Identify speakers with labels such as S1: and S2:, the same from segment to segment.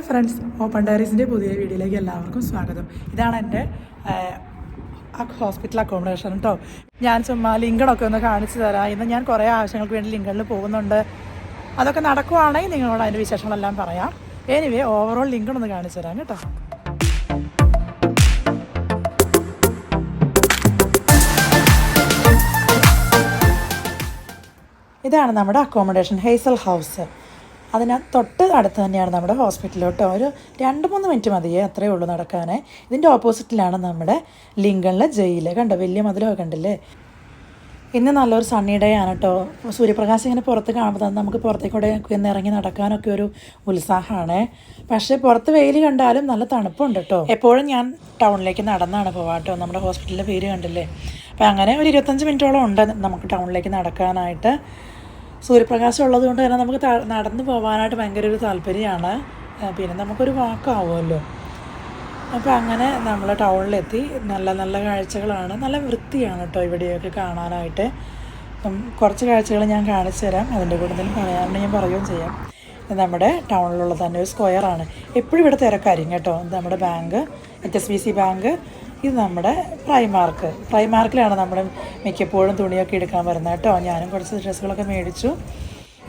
S1: Friends, open ഡയറീസിൻ്റെ പുതിയ വീഡിയോയിലേക്ക് എല്ലാവർക്കും സ്വാഗതം. ഇതാണ് എൻ്റെ ഹോസ്പിറ്റൽ അക്കോമഡേഷൻ കേട്ടോ. ഞാൻ ചുമ്മാ ലിങ്കണൊക്കെ ഒന്ന് കാണിച്ചു തരാം. ഇന്ന് ഞാൻ കുറേ ആവശ്യങ്ങൾക്ക് വേണ്ടി ലിങ്കണിൽ പോകുന്നുണ്ട്. അതൊക്കെ നടക്കുവാണെങ്കിൽ നിങ്ങളോട് അതിൻ്റെ വിശേഷങ്ങളെല്ലാം പറയാം. എനിവേ ഓവറോൾ ലിങ്കണൊന്ന് കാണിച്ചു തരാം കേട്ടോ. ഇതാണ് നമ്മുടെ അക്കോമഡേഷൻ, ഹേസൽ ഹൗസ്. അതിനകത്ത് തൊട്ട് അടുത്ത് തന്നെയാണ് നമ്മുടെ ഹോസ്പിറ്റൽ കേട്ടോ. ഒരു 2-3 മിനിറ്റ് മതിയേ, അത്രയേ ഉള്ളൂ നടക്കാനേ. ഇതിൻ്റെ ഓപ്പോസിറ്റിലാണ് നമ്മുടെ ലിങ്കണിലെ ജയിൽ. കണ്ടോ, വലിയ മതിലൊക്കെ കണ്ടില്ലേ. ഇന്ന് നല്ലൊരു സണ്ണി ഡേ ആണ് കേട്ടോ. സൂര്യപ്രകാശം ഇങ്ങനെ പുറത്ത് കാണുമ്പോൾ തന്നെ നമുക്ക് പുറത്തേക്കൂടെ ഒന്ന് ഇറങ്ങി നടക്കാനൊക്കെ ഒരു ഉത്സാഹമാണ്. പക്ഷേ പുറത്ത് വെയിൽ കണ്ടാലും നല്ല തണുപ്പുണ്ട് കേട്ടോ. എപ്പോഴും ഞാൻ ടൗണിലേക്ക് നടന്നാണ് പോവാം കേട്ടോ. നമ്മുടെ ഹോസ്പിറ്റലിൻ്റെ പേര് കണ്ടില്ലേ. അപ്പോൾ അങ്ങനെ ഒരു 25 മിനിറ്റോളം ഉണ്ട് നമുക്ക് ടൗണിലേക്ക് നടക്കാനായിട്ട്. സൂര്യപ്രകാശം ഉള്ളത് കൊണ്ട് തന്നെ നമുക്ക് നടന്ന് പോകാനായിട്ട് ഭയങ്കര ഒരു താല്പര്യമാണ്. പിന്നെ നമുക്കൊരു വാക്കാവുമല്ലോ. അപ്പോൾ അങ്ങനെ നമ്മൾ ടൗണിലെത്തി. നല്ല നല്ല കാഴ്ചകളാണ്, നല്ല വൃത്തിയാണ് കേട്ടോ ഇവിടെയൊക്കെ കാണാനായിട്ട്. കുറച്ച് കാഴ്ചകൾ ഞാൻ കാണിച്ചു തരാം. അതിൻ്റെ കൂടെ എന്തെങ്കിലും പറയാനുണ്ടെങ്കിൽ ഞാൻ പറയുകയും ചെയ്യാം. നമ്മുടെ ടൗണിലുള്ള തന്നെ ഒരു സ്ക്വയറാണ്. എപ്പോഴും ഇവിടെ തിരക്കായിരിക്കും കേട്ടോ. നമ്മുടെ ബാങ്ക്, HSBC ബാങ്ക്. ഇത് നമ്മുടെ പ്രൈമാർക്കിലാണ് നമ്മൾ മിക്കപ്പോഴും തുണിയൊക്കെ എടുക്കാൻ വരുന്നത് കേട്ടോ. ഞാനും കുറച്ച് ഡ്രസ്സുകളൊക്കെ മേടിച്ചു.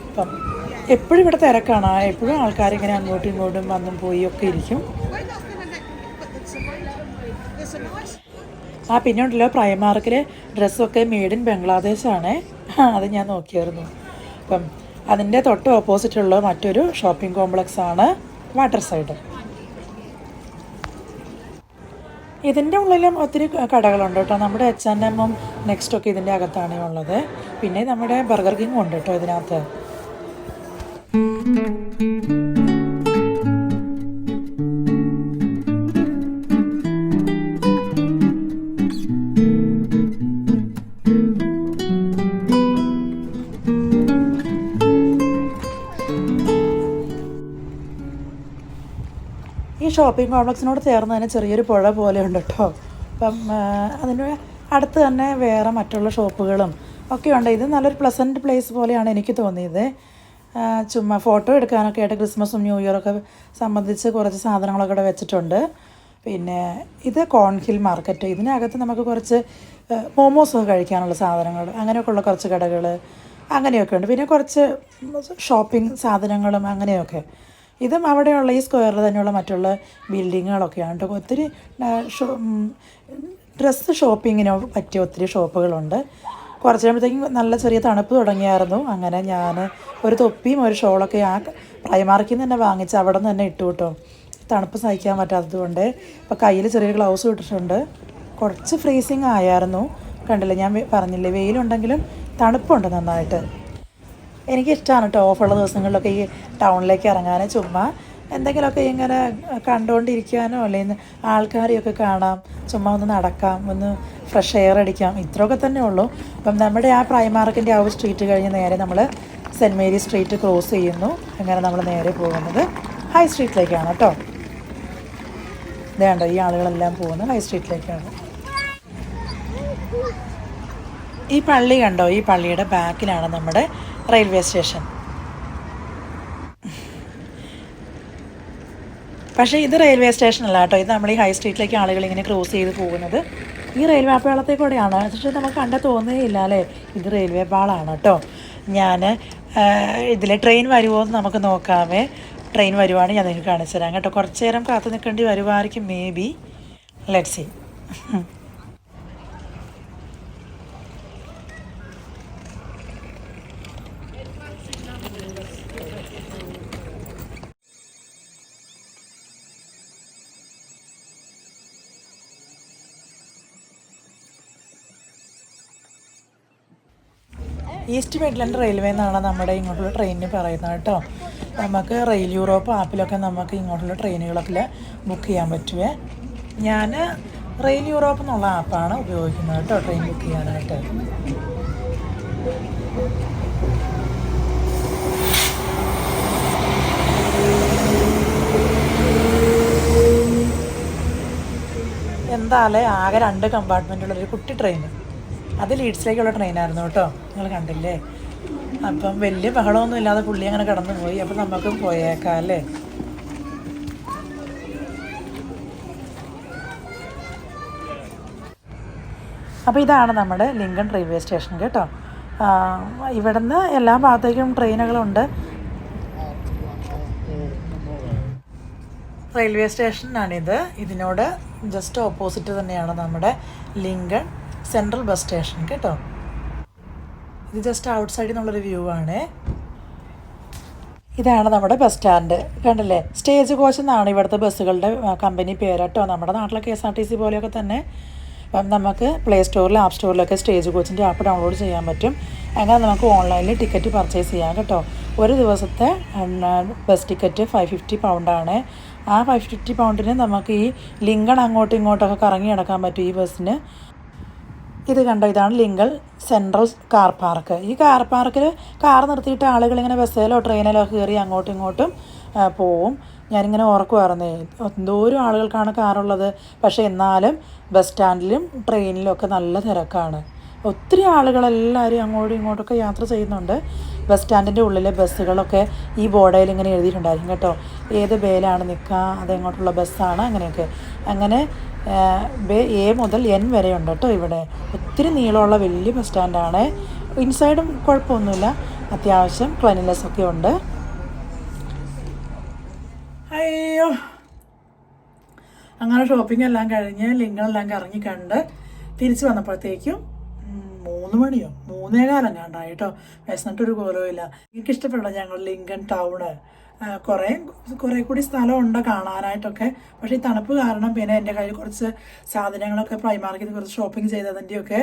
S1: അപ്പം എപ്പോഴും ഇവിടെ തിരക്കാണ്. എപ്പോഴും ആൾക്കാരിങ്ങനെ അങ്ങോട്ടും ഇങ്ങോട്ടും വന്നും പോയി ഒക്കെ ഇരിക്കും. പിന്നെ ഉണ്ടല്ലോ, പ്രൈമാർക്കിൽ ഡ്രസ്സൊക്കെ മെയ്ഡ് ഇൻ ബംഗ്ലാദേശാണ്. അത് ഞാൻ നോക്കിയായിരുന്നു. അപ്പം അതിൻ്റെ തൊട്ട് ഓപ്പോസിറ്റുള്ള മറ്റൊരു ഷോപ്പിംഗ് കോംപ്ലക്സാണ് വാട്ടർ സൈഡ്. ഇതിൻ്റെ ഉള്ളിലും ഒത്തിരി കടകളുണ്ട് കേട്ടോ. നമ്മുടെ H&M നെക്സ്റ്റൊക്കെ ഇതിൻ്റെ അകത്താണ് ഉള്ളത്. പിന്നെ നമ്മുടെ ബർഗർ കിങ്ങും ഉണ്ട് കേട്ടോ ഇതിനകത്ത്. ഈ ഷോപ്പിംഗ് കോംപ്ലക്സിനോട് ചേർന്ന് തന്നെ ചെറിയൊരു പുഴ പോലെ ഉണ്ട് കേട്ടോ. അപ്പം അതിന് അടുത്ത് തന്നെ വേറെ മറ്റുള്ള ഷോപ്പുകളും ഒക്കെ ഉണ്ട്. ഇത് നല്ലൊരു പ്ലസൻറ്റ് പ്ലേസ് പോലെയാണ് എനിക്ക് തോന്നിയത്. ചുമ്മാ ഫോട്ടോ എടുക്കാനൊക്കെ ആയിട്ട് ക്രിസ്മസും ന്യൂ ഇയറൊക്കെ സംബന്ധിച്ച് കുറച്ച് സാധനങ്ങളൊക്കെ ഇവിടെ വെച്ചിട്ടുണ്ട്. പിന്നെ ഇത് കോൺഹിൽ മാർക്കറ്റ്. ഇതിനകത്ത് നമുക്ക് കുറച്ച് മോമോസൊക്കെ കഴിക്കാനുള്ള സാധനങ്ങൾ, അങ്ങനെയൊക്കെ ഉള്ള കുറച്ച് കടകൾ അങ്ങനെയൊക്കെ ഉണ്ട്. പിന്നെ കുറച്ച് ഷോപ്പിംഗ് സാധനങ്ങളും അങ്ങനെയൊക്കെ. ഇതും അവിടെയുള്ള ഈ സ്ക്വയറിൽ തന്നെയുള്ള മറ്റുള്ള ബിൽഡിങ്ങുകളൊക്കെയാണ് കേട്ടോ. ഒത്തിരി ഡ്രസ്സ് ഷോപ്പിങ്ങിന് പറ്റിയ ഒത്തിരി ഷോപ്പുകളുണ്ട്. കുറച്ച് കഴിയുമ്പോഴത്തേക്കും നല്ല ചെറിയ തണുപ്പ് തുടങ്ങിയായിരുന്നു. അങ്ങനെ ഞാൻ ഒരു തൊപ്പിയും ഒരു ഷോളൊക്കെ ആ പ്രൈമാർക്കിൽ നിന്ന് തന്നെ വാങ്ങിച്ച് അവിടെ നിന്ന് തന്നെ ഇട്ടു കേട്ടോ. തണുപ്പ് സഹിക്കാൻ പറ്റാത്തത് കൊണ്ട്. ഇപ്പോൾ കയ്യിൽ ചെറിയൊരു ഗ്ലൗസ് ഇട്ടിട്ടുണ്ട്. കുറച്ച് ഫ്രീസിങ് ആയായിരുന്നു. കണ്ടില്ലേ, ഞാൻ പറഞ്ഞില്ലേ, വെയിലുണ്ടെങ്കിലും തണുപ്പുണ്ട് നന്നായിട്ട്. എനിക്കിഷ്ടമാണ് കേട്ടോ ഓഫുള്ള ദിവസങ്ങളിലൊക്കെ ഈ ടൗണിലേക്ക് ഇറങ്ങാൻ. ചുമ്മാ എന്തെങ്കിലുമൊക്കെ ഇങ്ങനെ കണ്ടുകൊണ്ടിരിക്കാനോ അല്ലെങ്കിൽ ആൾക്കാരെയൊക്കെ കാണാം, ചുമ്മാ ഒന്ന് നടക്കാം, ഒന്ന് ഫ്രഷ് എയർ അടിക്കാം, ഇത്രയൊക്കെ തന്നെ ഉള്ളൂ. അപ്പം നമ്മുടെ ആ പ്രൈമാർക്കിൻ്റെ ആ ഒരു സ്ട്രീറ്റ് കഴിഞ്ഞ് നേരെ നമ്മൾ സെൻറ്റ് മേരി സ്ട്രീറ്റ് ക്രോസ് ചെയ്യുന്നു. അങ്ങനെ നമ്മൾ നേരെ പോകുന്നത് ഹൈ സ്ട്രീറ്റിലേക്കാണ് കേട്ടോ. ഇതേണ്ടോ, ഈ ആളുകളെല്ലാം പോകുന്നത് ഹൈ സ്ട്രീറ്റിലേക്കാണ്. ഈ പള്ളി കണ്ടോ, ഈ പള്ളിയുടെ ബാക്കിലാണ് നമ്മുടെ റെയിൽവേ സ്റ്റേഷൻ. പക്ഷേ ഇത് റെയിൽവേ സ്റ്റേഷനല്ല കേട്ടോ. ഇത് നമ്മൾ ഈ ഹൈ സ്ട്രീറ്റിലേക്ക് ആളുകൾ ഇങ്ങനെ ക്രോസ് ചെയ്ത് പോകുന്നത് ഈ റെയിൽവേ പാളത്തേക്കൂടെയാണ്. പക്ഷേ നമുക്ക് കണ്ട തോന്നുകയില്ല അല്ലേ, ഇത് റെയിൽവേ പാളമാണ് കേട്ടോ. ഞാൻ ഇതിൽ ട്രെയിൻ വരുമോ എന്ന് നമുക്ക് നോക്കാമേ. ട്രെയിൻ വരുവാണെങ്കിൽ ഞാൻ നിങ്ങൾക്ക് കാണിച്ചു തരാം കേട്ടോ. കുറച്ച് നേരം കാത്തു നിൽക്കേണ്ടി വരുമായിരിക്കും, may be. Let's see. East Midland railway എന്നാണ് നമ്മുടെ ഇങ്ങോട്ടുള്ള ട്രെയിനിന് പറയുന്നത് കേട്ടോ. നമുക്ക് റെയിൽ യൂറോപ്പ് ആപ്പിലൊക്കെ നമുക്ക് ഇങ്ങോട്ടുള്ള ട്രെയിനുകളൊക്കെ ബുക്ക് ചെയ്യാൻ പറ്റുമേ. ഞാൻ റെയിൽ യൂറോപ്പ് എന്നുള്ള ആപ്പാണ് ഉപയോഗിക്കുന്നത് കേട്ടോ ട്രെയിൻ ബുക്ക് ചെയ്യാനായിട്ട്. എന്തായാലും ആകെ 2 കമ്പാർട്ട്മെൻറ്റുള്ളൊരു കുട്ടി ട്രെയിൻ. അത് ലീഡ്സിലേക്കുള്ള ട്രെയിനായിരുന്നു കേട്ടോ. നിങ്ങൾ കണ്ടില്ലേ. അപ്പം വലിയ ബഹളമൊന്നും ഇല്ലാതെ പുള്ളി അങ്ങനെ കടന്നു പോയി. അപ്പം നമുക്കും പോയേക്കാം അല്ലേ. അപ്പോൾ ഇതാണ് നമ്മുടെ ലിങ്കൺ റെയിൽവേ സ്റ്റേഷൻ കേട്ടോ. ഇവിടുന്ന് എല്ലാ ഭാഗത്തേക്കും ട്രെയിനുകളുണ്ട്. റെയിൽവേ സ്റ്റേഷനാണിത്. ഇതിനോട് ജസ്റ്റ് ഓപ്പോസിറ്റ് തന്നെയാണ് നമ്മുടെ ലിങ്കൺ സെൻട്രൽ ബസ് സ്റ്റേഷൻ കേട്ടോ. ഇത് ജസ്റ്റ് ഔട്ട് സൈഡിൽ നിന്നുള്ളൊരു വ്യൂ ആണ്. ഇതാണ് നമ്മുടെ ബസ് സ്റ്റാൻഡ്. കണ്ടില്ലേ, സ്റ്റേജ് കോച്ച് എന്നാണ് ഇവിടുത്തെ ബസ്സുകളുടെ കമ്പനി പേര് കേട്ടോ. നമ്മുടെ നാട്ടിലെ KSRTC പോലെയൊക്കെ തന്നെ. അപ്പം നമുക്ക് പ്ലേ സ്റ്റോറിലും ആപ്പ് സ്റ്റോറിലൊക്കെ സ്റ്റേജ് കോച്ചിൻ്റെ ആപ്പ് ഡൗൺലോഡ് ചെയ്യാൻ പറ്റും. അങ്ങനെ നമുക്ക് ഓൺലൈനിൽ ടിക്കറ്റ് പർച്ചേസ് ചെയ്യാം കേട്ടോ. ഒരു ദിവസത്തെ ബസ് ടിക്കറ്റ് 550 പൗണ്ടാണ്. ആ 550 പൗണ്ടിന് നമുക്ക് ഈ ലിങ്കൺ അങ്ങോട്ടും ഇങ്ങോട്ടൊക്കെ കറങ്ങി നടക്കാൻ പറ്റും ഈ ബസ്സിന്. ഇത് കണ്ടോ, ഇതാണ് ലിങ്കൺ സെൻട്രൽ കാർ പാർക്ക്. ഈ കാർ പാർക്കിൽ കാർ നിർത്തിയിട്ട് ആളുകളിങ്ങനെ ബസ്സിലോ ട്രെയിനിലോ കയറി അങ്ങോട്ടും ഇങ്ങോട്ടും പോവും. ഞാനിങ്ങനെ ഓർക്കുമായിരുന്നേ, എന്തോരം ആളുകൾക്കാണ് കാറുള്ളത്. പക്ഷേ എന്നാലും ബസ് സ്റ്റാൻഡിലും ട്രെയിനിലും ഒക്കെ നല്ല തിരക്കാണ്. ഒത്തിരി ആളുകളെല്ലാവരും അങ്ങോട്ടും ഇങ്ങോട്ടൊക്കെ യാത്ര ചെയ്യുന്നുണ്ട്. ബസ് സ്റ്റാൻഡിൻ്റെ ഉള്ളിലെ ബസ്സുകളൊക്കെ ഈ ബോർഡിൽ ഇങ്ങനെ എഴുതിയിട്ടുണ്ടായിരിക്കും കേട്ടോ. ഏത് ബേയിലാണ് നിൽക്കുക, അതെങ്ങോട്ടുള്ള ബസ്സാണ്, അങ്ങനെയൊക്കെ. അങ്ങനെ A മുതൽ N വരെ ഉണ്ട് കേട്ടോ ഇവിടെ. ഒത്തിരി നീളമുള്ള വലിയ ബസ് സ്റ്റാൻഡാണ്. ഇൻസൈഡും കുഴപ്പമൊന്നുമില്ല, അത്യാവശ്യം ക്ലീൻനെസ് ഒക്കെ ഉണ്ട്. അയ്യോ, അങ്ങനെ ഷോപ്പിംഗ് എല്ലാം കഴിഞ്ഞ് ലിങ്കണെല്ലാം കറങ്ങി കണ്ട് തിരിച്ച് വന്നപ്പോഴത്തേക്കും 3 മണിയോ 3:15 കണ്ടായി കേട്ടോ. വിശന്നിട്ടൊരു കോലവുമില്ല. എനിക്കിഷ്ടപ്പെടണം ഞങ്ങൾ ലിങ്കൺ ടൗണ്. കുറേ കൂടി സ്ഥലമുണ്ട് കാണാനായിട്ടൊക്കെ. പക്ഷേ ഈ തണുപ്പ് കാരണം പിന്നെ എൻ്റെ കയ്യിൽ കുറച്ച് സാധനങ്ങളൊക്കെ പ്രൈമാർക്കിൽ കുറച്ച് ഷോപ്പിംഗ് ചെയ്തതിൻ്റെയൊക്കെ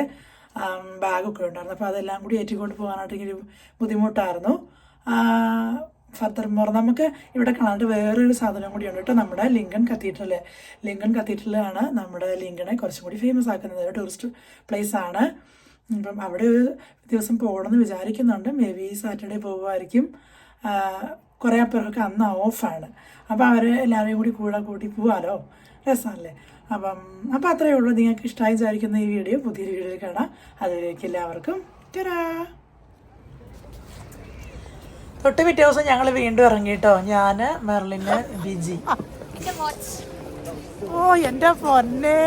S1: ബാഗൊക്കെ ഉണ്ടായിരുന്നു. അപ്പോൾ അതെല്ലാം കൂടി ഏറ്റിക്കൊണ്ട് പോകാനായിട്ട് എനിക്ക് ബുദ്ധിമുട്ടായിരുന്നു. ഫർദർ മോർ നമുക്ക് ഇവിടെ കാണാനായിട്ട് വേറൊരു സാധനം കൂടിയുണ്ട് കേട്ടോ. നമ്മുടെ ലിങ്കൺ കത്തീഡ്രലാണ് നമ്മുടെ ലിങ്കണെ കുറച്ചും കൂടി ഫേമസ് ആക്കുന്നത്. ഒരു ടൂറിസ്റ്റ് പ്ലേസ് ആണ്. അപ്പം അവിടെ ഒരു ദിവസം പോകണമെന്ന് വിചാരിക്കുന്നുണ്ട്. മേ ബി സാറ്റർഡേ പോകുമായിരിക്കും. കുറേ പേർക്ക് അന്ന് ഓഫാണ്. അപ്പോൾ അവർ എല്ലാവരെയും കൂടി പോകാമല്ലോ, രസമല്ലേ. അപ്പം അത്രയേ ഉള്ളൂ. നിങ്ങൾക്ക് ഇഷ്ടമായി വിചാരിക്കുന്ന ഈ വീഡിയോ പുതിയൊരു വീഡിയോയിൽ കാണാം. അതിലേക്ക് എല്ലാവർക്കും തരാ. തൊട്ട് പിറ്റേ ദിവസം ഞങ്ങൾ വീണ്ടും ഇറങ്ങി കേട്ടോ. ഞാൻ, മെർലിന്, ബിജി. ഓ എൻ്റെ പൊന്നെ,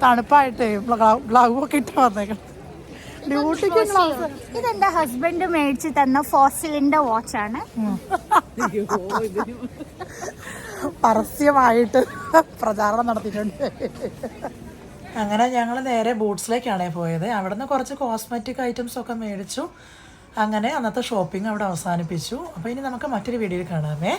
S1: തണുപ്പായിട്ടേ ഗ്ലൗ ഒക്കെ ഇട്ട് വന്നേക്കണം.
S2: ഇതെന്റെ ഹസ്ബൻഡ് മേടിച്ച് തന്ന ഫോസിലിന്റെ വാച്ചാണ്.
S1: പരസ്യമായിട്ട് പ്രചാരണം നടത്തിയിട്ടുണ്ട്. അങ്ങനെ ഞങ്ങൾ നേരെ ബൂട്ട്സിലേക്കാണ് പോയത്. അവിടെ നിന്ന് കുറച്ച് കോസ്മെറ്റിക് ഐറ്റംസ് ഒക്കെ മേടിച്ചു. അങ്ങനെ അന്നത്തെ ഷോപ്പിംഗ് അവിടെ അവസാനിപ്പിച്ചു. അപ്പോൾ ഇനി നമുക്ക് മറ്റൊരു വീഡിയോയിൽ കാണാമേ.